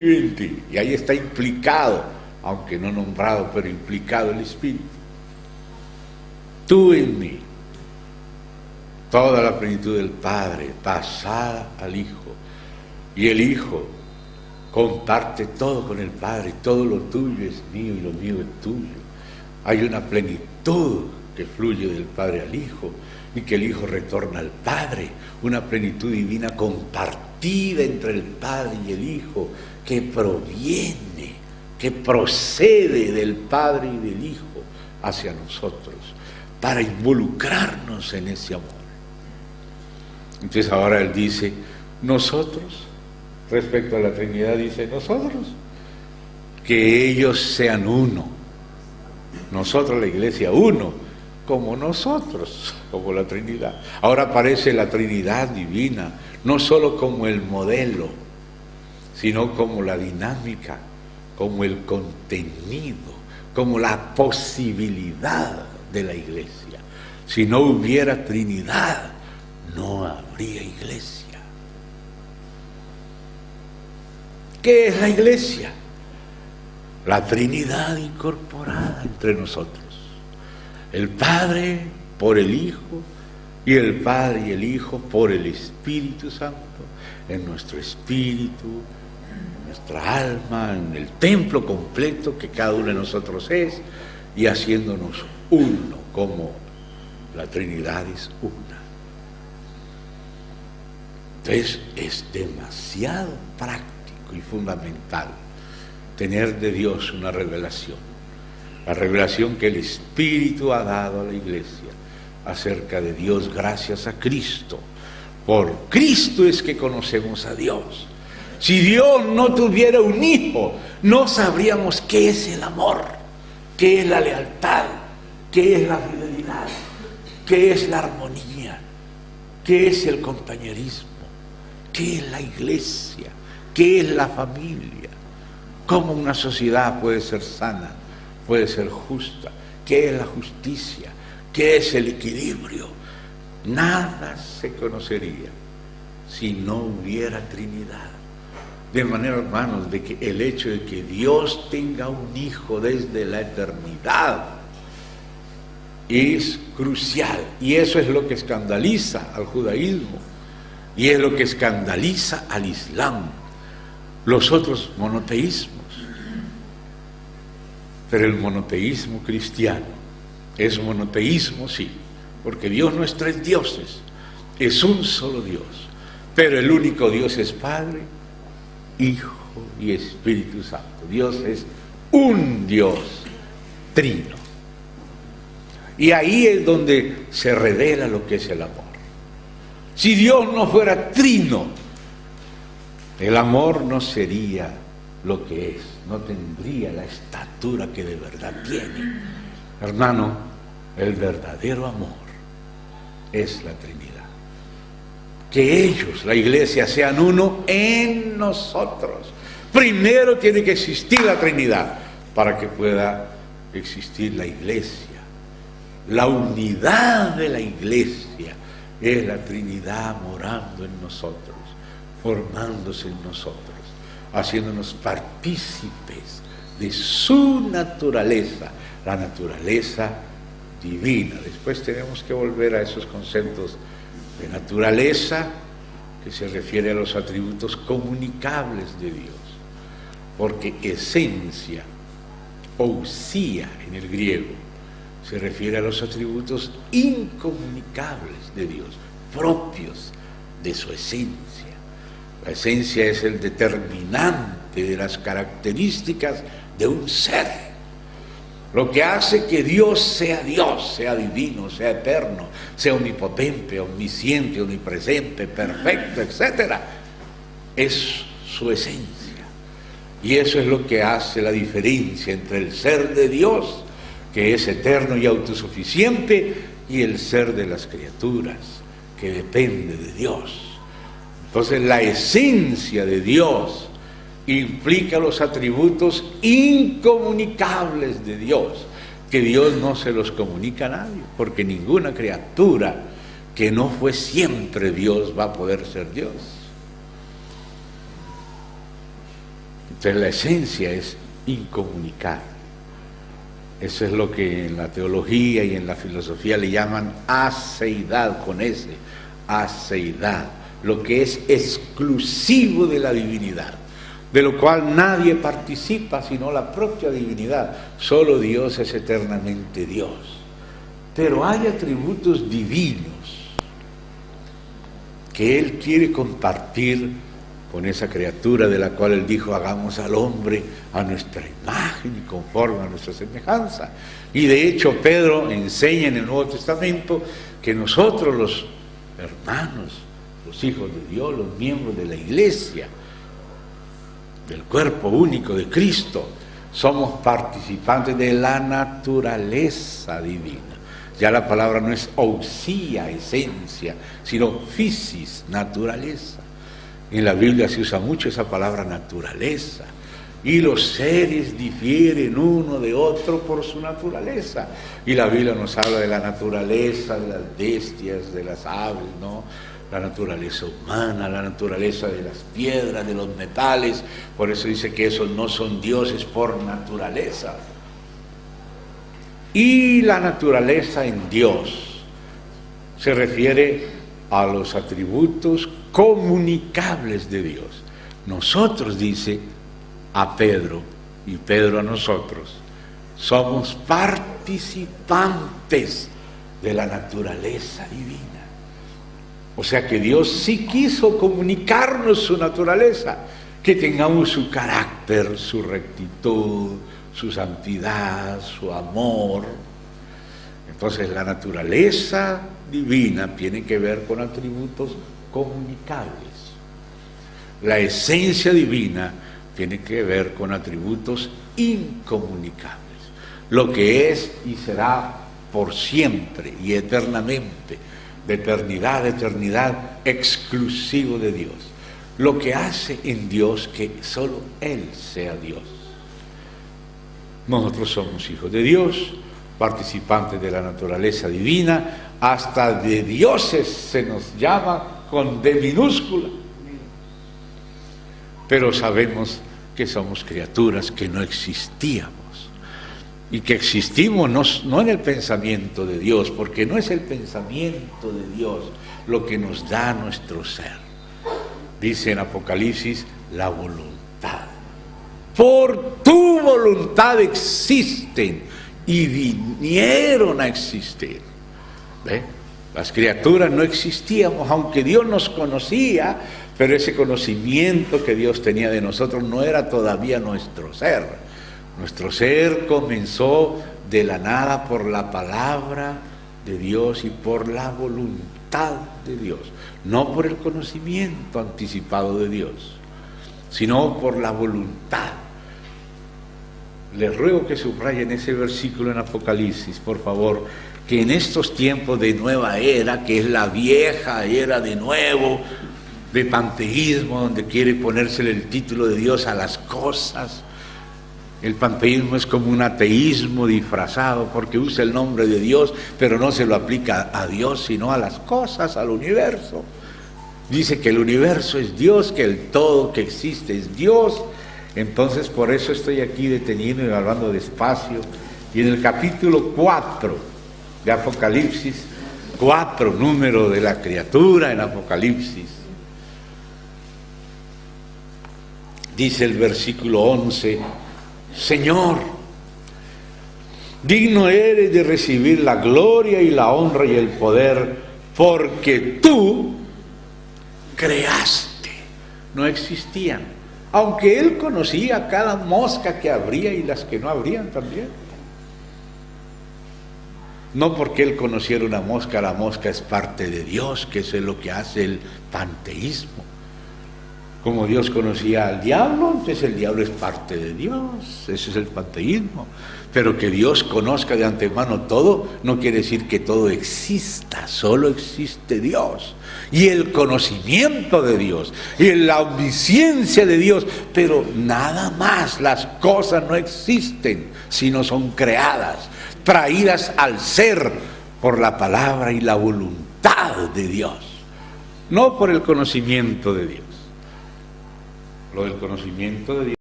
en ti. Y ahí está implicado, aunque no nombrado, pero implicado el Espíritu. Tú en mí. Toda la plenitud del Padre pasada al Hijo. Y el Hijo comparte todo con el Padre. Todo lo tuyo es mío y lo mío es tuyo. Hay una plenitud que fluye del Padre al Hijo y que el Hijo retorna al Padre. Una plenitud divina compartida entre el Padre y el Hijo, que proviene, que procede del Padre y del Hijo hacia nosotros, para involucrarnos en ese amor. Entonces ahora él dice, nosotros, respecto a la Trinidad, dice nosotros, que ellos sean uno. Nosotros, la Iglesia, uno, como nosotros, como la Trinidad. Ahora aparece la Trinidad divina, no solo como el modelo, sino como la dinámica, como el contenido, como la posibilidad de la Iglesia. Si no hubiera Trinidad, no habría Iglesia. ¿Qué es la Iglesia? La Trinidad incorporada entre nosotros. El Padre por el Hijo y el Padre y el Hijo por el Espíritu Santo, en nuestro espíritu, en nuestra alma, en el templo completo que cada uno de nosotros es, y haciéndonos uno, como la Trinidad es una. Entonces es demasiado práctico y fundamental tener de Dios una revelación, la revelación que el Espíritu ha dado a la Iglesia acerca de Dios gracias a Cristo. Por Cristo es que conocemos a Dios. Si Dios no tuviera un hijo, no sabríamos qué es el amor, qué es la lealtad, qué es la fidelidad, qué es la armonía, qué es el compañerismo, qué es la iglesia, qué es la familia, cómo una sociedad puede ser sana, puede ser justa, qué es la justicia, qué es el equilibrio. Nada se conocería si no hubiera Trinidad. De manera, hermanos, de que el hecho de que Dios tenga un hijo desde la eternidad es crucial, y eso es lo que escandaliza al judaísmo y es lo que escandaliza al Islam, los otros monoteísmos. Pero el monoteísmo cristiano es monoteísmo, sí, porque Dios no es tres dioses, es un solo Dios, pero el único Dios es Padre, Hijo y Espíritu Santo. Dios es un Dios trino. Y ahí es donde se revela lo que es el amor. Si Dios no fuera trino, el amor no sería lo que es, no tendría la estatura que de verdad tiene. Hermano, el verdadero amor es la Trinidad. Que ellos, la Iglesia, sean uno en nosotros. Primero tiene que existir la Trinidad para que pueda existir la Iglesia. La unidad de la Iglesia es la Trinidad morando en nosotros, formándose en nosotros, haciéndonos partícipes de su naturaleza, la naturaleza divina. Después tenemos que volver a esos conceptos de naturaleza, que se refiere a los atributos comunicables de Dios, porque esencia, ousia en el griego, se refiere a los atributos incomunicables de Dios, propios de su esencia. La esencia es el determinante de las características de un ser. Lo que hace que Dios, sea divino, sea eterno, sea omnipotente, omnisciente, omnipresente, perfecto, etc., es su esencia. Y eso es lo que hace la diferencia entre el ser de Dios, que es eterno y autosuficiente, y el ser de las criaturas, que depende de Dios. Entonces la esencia de Dios implica los atributos incomunicables de Dios, que Dios no se los comunica a nadie, porque ninguna criatura que no fue siempre Dios va a poder ser Dios. Entonces la esencia es incomunicable. Eso es lo que en la teología y en la filosofía le llaman aceidad, con S, aceidad, lo que es exclusivo de la divinidad, de lo cual nadie participa sino la propia divinidad. Solo Dios es eternamente Dios. Pero hay atributos divinos que Él quiere compartir con esa criatura de la cual Él dijo: hagamos al hombre a nuestra imagen y conforme a nuestra semejanza. Y de hecho Pedro enseña en el Nuevo Testamento que nosotros, los hermanos, los hijos de Dios, los miembros de la iglesia, del cuerpo único de Cristo, somos participantes de la naturaleza divina. Ya la palabra no es ousia, esencia, sino physis, naturaleza. En la Biblia se usa mucho esa palabra naturaleza. Y los seres difieren uno de otro por su naturaleza. Y la Biblia nos habla de la naturaleza de las bestias, de las aves, ¿no? La naturaleza humana, la naturaleza de las piedras, de los metales. Por eso dice que esos no son dioses por naturaleza. Y la naturaleza en Dios se refiere a los atributos comunicables de Dios. Nosotros, dice a Pedro, y Pedro a nosotros, somos participantes de la naturaleza divina. O sea que Dios sí quiso comunicarnos su naturaleza, que tengamos su carácter, su rectitud, su santidad, su amor. Entonces la naturaleza divina tiene que ver con atributos comunicables. La esencia divina tiene que ver con atributos incomunicables. Lo que es y será por siempre y eternamente, de eternidad a eternidad, exclusivo de Dios. Lo que hace en Dios que solo Él sea Dios. Nosotros somos hijos de Dios, participantes de la naturaleza divina, hasta de dioses se nos llama con D minúscula. Pero sabemos que somos criaturas que no existíamos y que existimos no en el pensamiento de Dios, porque no es el pensamiento de Dios lo que nos da nuestro ser. Dice en Apocalipsis, la voluntad. Por tu voluntad existen y vinieron a existir. ¿Ve? Las criaturas no existíamos, aunque Dios nos conocía, pero ese conocimiento que Dios tenía de nosotros no era todavía nuestro ser. Nuestro ser comenzó de la nada por la palabra de Dios y por la voluntad de Dios, no por el conocimiento anticipado de Dios, sino por la voluntad. Les ruego que subrayen ese versículo en Apocalipsis, por favor, que en estos tiempos de nueva era, que es la vieja era de nuevo, de panteísmo, donde quiere ponérsele el título de Dios a las cosas. El panteísmo es como un ateísmo disfrazado, porque usa el nombre de Dios, pero no se lo aplica a Dios, sino a las cosas, al universo. Dice que el universo es Dios, que el todo que existe es Dios. Entonces por eso estoy aquí detenido y hablando despacio. Y en el capítulo 4 de Apocalipsis, 4, número de la criatura en Apocalipsis, dice el versículo 11: Señor, digno eres de recibir la gloria y la honra y el poder, porque tú creaste. No existían, aunque Él conocía cada mosca que habría y las que no habrían también. No porque Él conociera una mosca, la mosca es parte de Dios, que eso es lo que hace el panteísmo. Como Dios conocía al diablo, entonces el diablo es parte de Dios, ese es el panteísmo. Pero que Dios conozca de antemano todo, no quiere decir que todo exista, solo existe Dios. Y el conocimiento de Dios, y la omnisciencia de Dios, pero nada más. Las cosas no existen, sino son creadas, traídas al ser por la palabra y la voluntad de Dios, no por el conocimiento de Dios. Lo del conocimiento de Dios